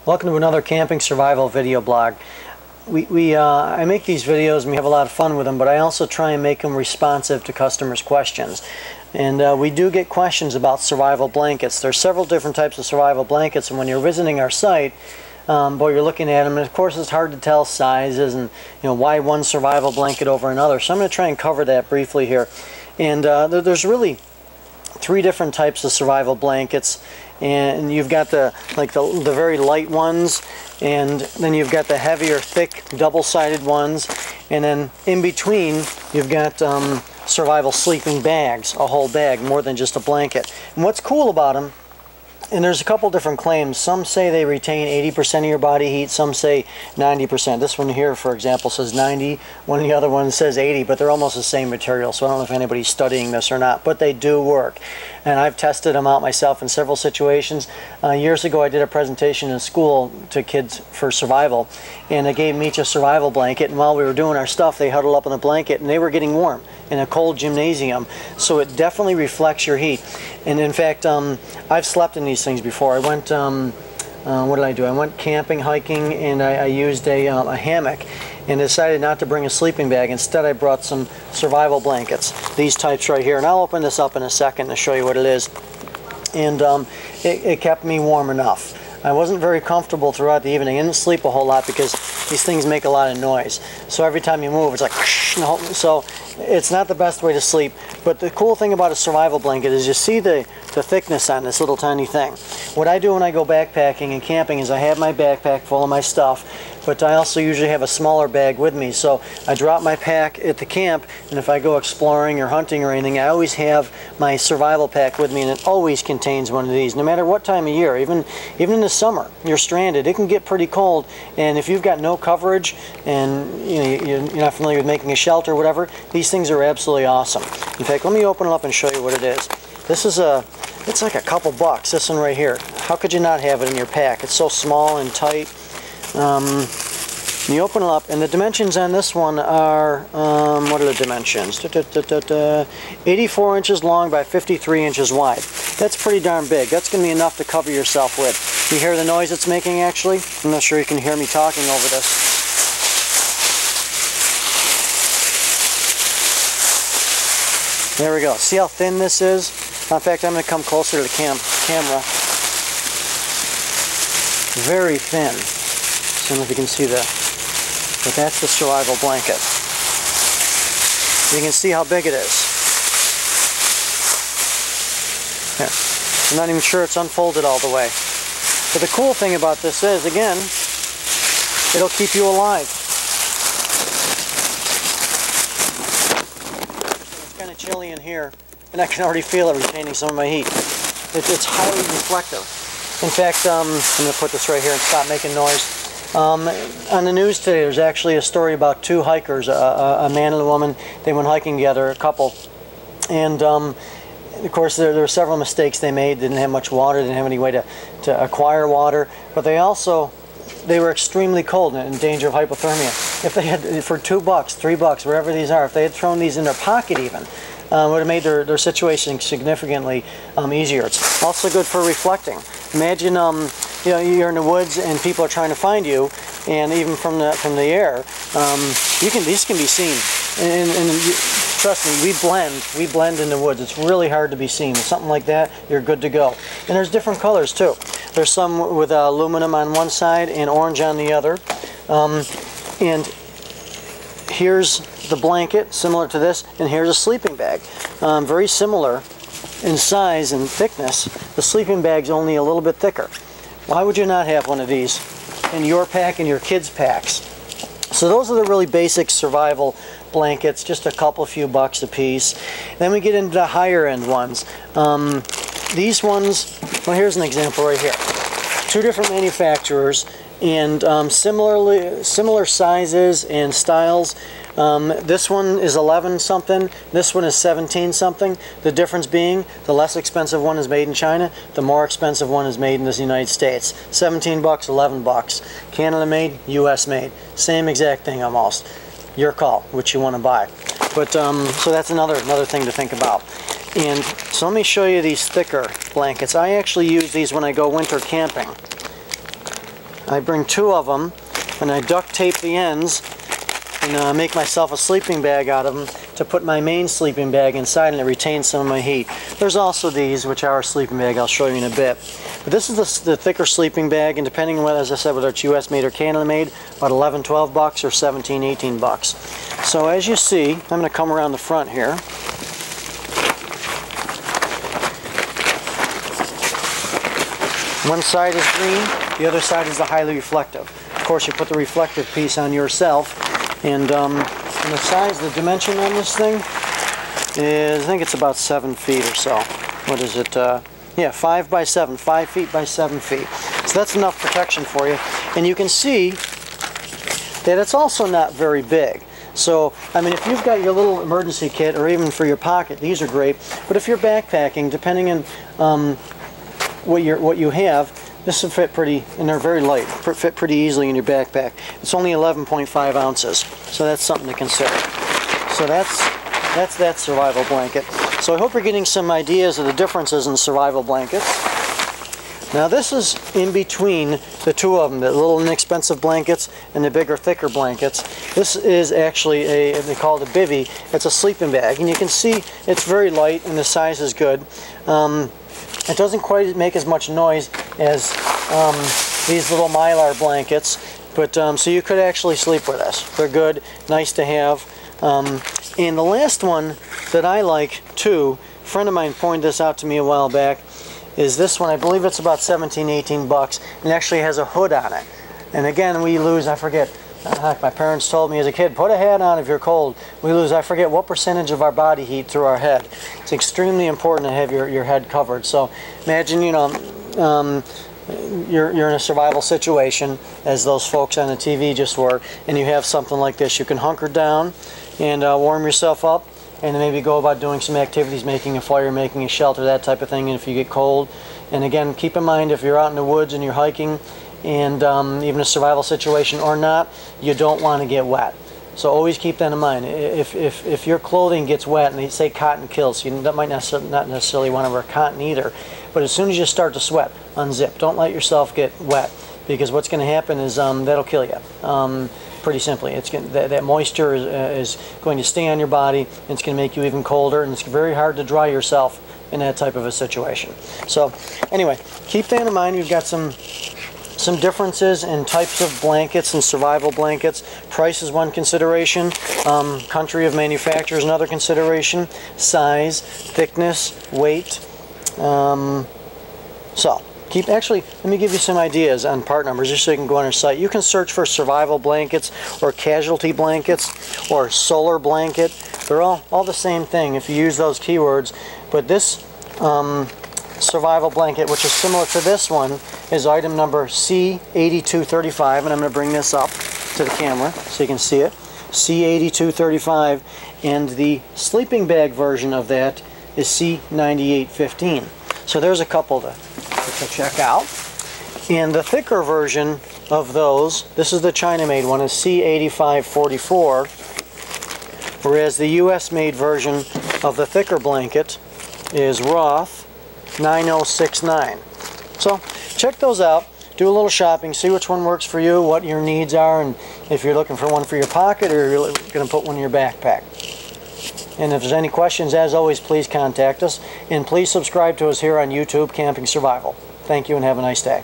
Welcome to another Camping Survival video blog. I make these videos and we have a lot of fun with them, but I also try and make them responsive to customers' questions. And we do get questions about survival blankets. There's several different types of survival blankets, and when you're visiting our site, boy, you're looking at them, and of course it's hard to tell sizes and why one survival blanket over another. So I'm going to try and cover that briefly here. And there's really three different types of survival blankets, and you've got the very light ones, and then you've got the heavier, thick, double-sided ones, and then in between you've got survival sleeping bags, a whole bag, more than just a blanket. And what's cool about them, and there's a couple different claims. Some say they retain 80% of your body heat, some say 90%. This one here, for example, says 90, one of the other ones says 80, but they're almost the same material, so I don't know if anybody's studying this or not, but they do work. And I've tested them out myself in several situations. Years ago I did a presentation in school to kids for survival, and they gave them each a survival blanket, and while we were doing our stuff they huddled up in the blanket and they were getting warm in a cold gymnasium. So it definitely reflects your heat. And in fact, I've slept in these things before. I went, what did I do? I went camping, hiking, and I used a hammock and decided not to bring a sleeping bag. Instead, I brought some survival blankets, these types right here. And I'll open this up in a second to show you what it is. And it kept me warm enough. I wasn't very comfortable throughout the evening. I didn't sleep a whole lot because these things make a lot of noise. So every time you move, it's like, so it's not the best way to sleep. But the cool thing about a survival blanket is you see the thickness on this little tiny thing. What I do when I go backpacking and camping is I have my backpack full of my stuff, but I also usually have a smaller bag with me. So I drop my pack at the camp, and if I go exploring or hunting or anything, I always have my survival pack with me, and it always contains one of these, no matter what time of year. Even in the summer, you're stranded, it can get pretty cold, and if you've got no coverage and you're not familiar with making a shelter or whatever, these things are absolutely awesome. In fact, let me open it up and show you what it is. This is it's like a couple bucks, this one right here. How could you not have it in your pack? It's so small and tight. You open it up, and the dimensions on this one are, what are the dimensions? 84 inches long by 53 inches wide. That's pretty darn big. That's going to be enough to cover yourself with. You hear the noise it's making, actually? I'm not sure you can hear me talking over this. There we go. See how thin this is? In fact, I'm going to come closer to the camera. Very thin. I don't know if you can see that. But that's the survival blanket. You can see how big it is. Here. I'm not even sure it's unfolded all the way. But the cool thing about this is, again, it'll keep you alive. It's kind of chilly in here, and I can already feel it retaining some of my heat. It's highly reflective. In fact, I'm going to put this right here and stop making noise. On the news today, there's actually a story about two hikers, a man and a woman. They went hiking together, a couple, and of course there were several mistakes they made. They didn't have much water, didn't have any way to acquire water, but they were extremely cold and in danger of hypothermia. If they had, for $2, $3, wherever these are, if they had thrown these in their pocket even, would have made their situation significantly easier. It's also good for reflecting. Imagine you're in the woods and people are trying to find you, and even from the air, these can be seen. And trust me, we blend in the woods. It's really hard to be seen. With something like that, you're good to go. And there's different colors too. There's some with aluminum on one side and orange on the other. And here's the blanket, similar to this, and here's a sleeping bag. Very similar in size and thickness. The sleeping bag's only a little bit thicker. Why would you not have one of these in your pack and your kids' packs? So those are the really basic survival blankets, just a few bucks a piece. Then we get into the higher end ones. These ones, well, here's an example right here. Two different manufacturers, and similar sizes and styles. This one is 11 something, this one is 17 something. The difference being the less expensive one is made in China, the more expensive one is made in the United States. 17 bucks, 11 bucks. Canada made, US made. Same exact thing almost. Your call, which you want to buy. But so that's another thing to think about. And so let me show you these thicker blankets. I actually use these when I go winter camping. I bring 2 of them, and I duct tape the ends and make myself a sleeping bag out of them to put my main sleeping bag inside, and it retains some of my heat. There's also these, which are a sleeping bag. I'll show you in a bit. But this is the thicker sleeping bag, and depending on whether, as I said, whether it's US made or Canada made, about 11, 12 bucks or 17, 18 bucks. So as you see, I'm going to come around the front here. One side is green, the other side is the highly reflective. Of course, you put the reflective piece on yourself. And the size, the dimension on this thing is, I think it's about 7 feet or so. What is it? Yeah, 5 by 7, 5 feet by 7 feet. So that's enough protection for you. And you can see that it's also not very big. So, I mean, if you've got your little emergency kit, or even for your pocket, these are great. But if you're backpacking, depending on what you have, this will fit pretty, and they're very light, fit pretty easily in your backpack. It's only 11.5 ounces, so that's something to consider. So that's that survival blanket. So I hope you're getting some ideas of the differences in survival blankets. Now this is in between the 2 of them, the little inexpensive blankets and the bigger, thicker blankets. This is actually they call it a bivvy. It's a sleeping bag, and you can see it's very light and the size is good. It doesn't quite make as much noise as these little Mylar blankets, but so you could actually sleep with this. They're good, nice to have. And the last one that I like too, a friend of mine pointed this out to me a while back, is this one. I believe it's about 17, 18 bucks, and it actually has a hood on it. And again, we lose, I forget, my parents told me as a kid, put a hat on if you're cold. We lose, I forget what percentage of our body heat through our head. It's extremely important to have your head covered. So imagine, you know, you're in a survival situation, as those folks on the TV just were, and you have something like this. You can hunker down and warm yourself up, and then maybe go about doing some activities, making a fire, making a shelter, that type of thing, and if you get cold. And again, keep in mind, if you're out in the woods and you're hiking, and even a survival situation or not, you don't want to get wet. So always keep that in mind. If your clothing gets wet, and they say cotton kills, you might not necessarily want to wear cotton either, but as soon as you start to sweat, unzip. Don't let yourself get wet, because what's going to happen is that'll kill you. Pretty simply, that moisture is going to stay on your body, and it's going to make you even colder, and it's very hard to dry yourself in that type of a situation. So anyway, keep that in mind. We've got some differences in types of blankets and survival blankets. Price is one consideration. Country of manufacturer is another consideration. Size, thickness, weight. So actually, let me give you some ideas on part numbers just so you can go on our site. You can search for survival blankets or casualty blankets or solar blanket. They're all the same thing if you use those keywords. But this survival blanket, which is similar to this one, is item number C8235, and I'm going to bring this up to the camera so you can see it. C8235, and the sleeping bag version of that is C9815. So there's a couple to check out. And the thicker version of those, this is the China-made one, is C8544, whereas the US-made version of the thicker blanket is Roth 9069. So check those out, do a little shopping, see which one works for you, what your needs are, and if you're looking for one for your pocket or you're going to put one in your backpack. And if there's any questions, as always, please contact us, and please subscribe to us here on YouTube, Camping Survival. Thank you and have a nice day.